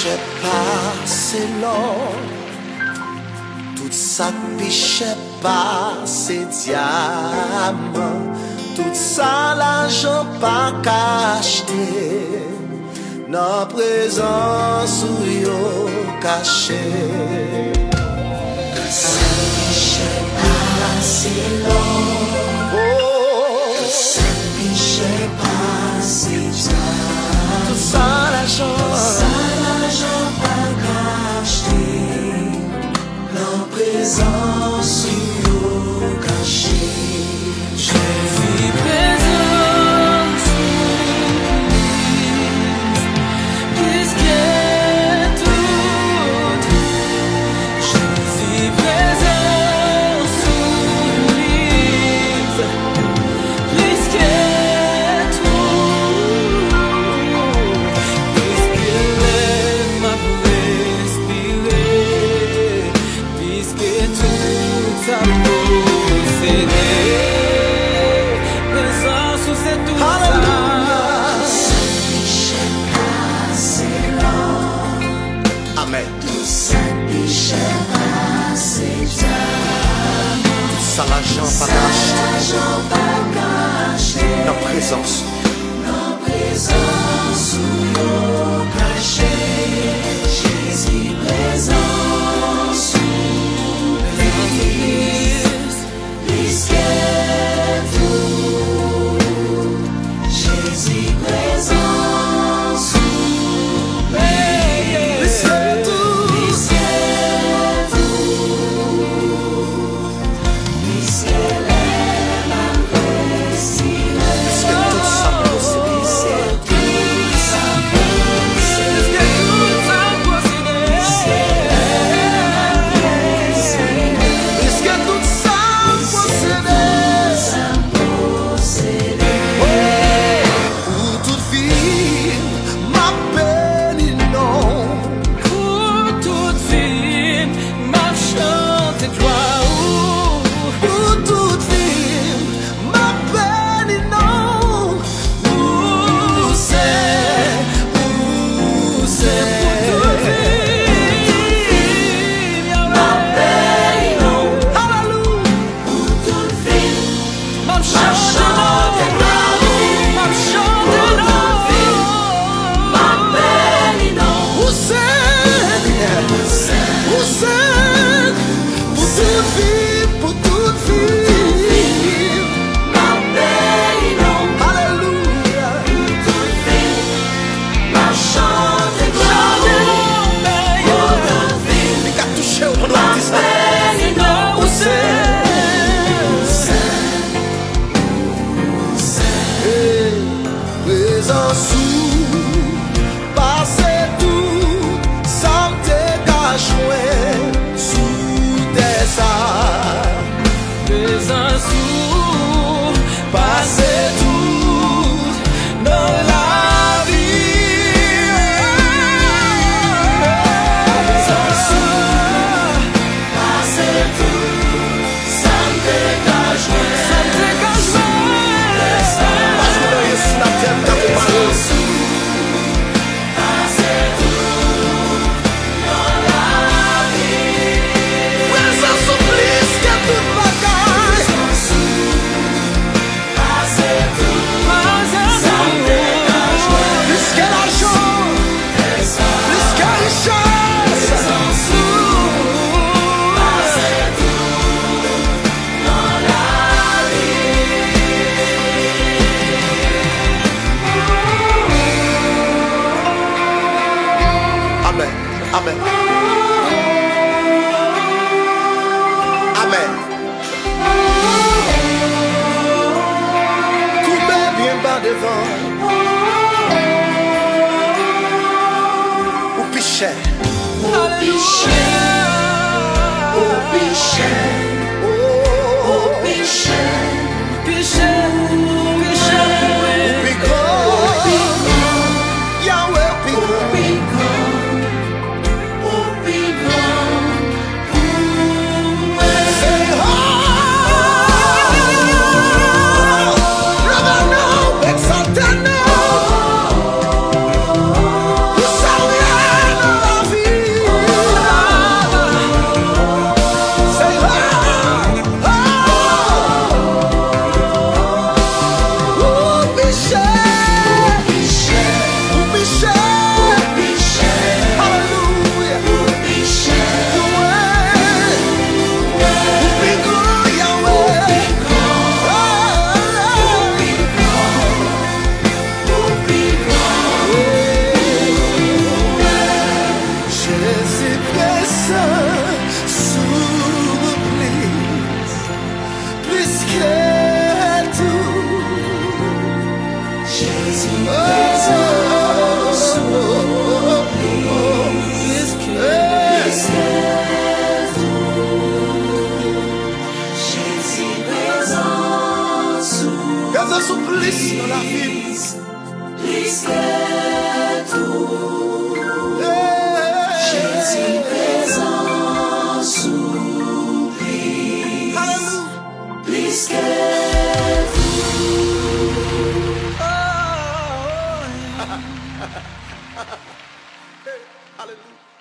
piche pas, c'est long. Tout ça piche pas, c'est diamant. Tout ça l'argent pas caché. Nos présence ou yo caché. Tout ça piche pas, c'est long. Tout ça piche pas, c'est diamant. Tout ça l'argent pas caché. Nos présence ou yo caché. Jésus présence, plus que tout. Jésus présence, plus que tout. Puisque l'air m'a respirer, puisque tout ça possédé. Amen. Tout ça piche pas, c'est diamant. Ça l'argent pas caché. Nos présence. Nos présences ou yo caché. Jésus présence ou plus que tout. Jésus présence ou plus que tout. Plus que tout. Plus que l'air m'a respiré. Plus que tout ça possédé. Tout ça possédé. Plus que tout ça possédé. Pour toute vie, ma peine non. Pour toute vie, ma chante gloire. Pour toute vie, ma peine non. Où c'est Pour toute vie, Ma peine non. Hallelujah. Pour toute vie. ma chante gloire. Ma chante gloire. Ma peine non. Où c'est pour toute vie. Ma peine non. Alléluia. Toute vie. Ma chante gloire. Pour toute vie. Il a touché au nom Ma de Christ. peine non. Où c'est? Présence ou passez tout, sans dégage sous des arts. Présence où passer tout dans la vie. Présence où passer tout, sans dégagement. Sans dégagement. Parce que là, sur la terre, t'as fait mal. Présence où passer tout dans la vie. Présence ou plus que toute bagaille. Présence où passer tout sans dégagement. Plus que l'argent, plus que richesse. Présence où passer tout dans la vie. Amen. Amen. Amen. Coupez bien bas devant. Ou pichet. Au pichet, au pichet, au pichet. Pichet, Ou pico. Yahweh pico. Say oh. Exalted now. de souplesse dans la vie. Plus que tout, Jésus présent souffle. Plus que Hallelujah.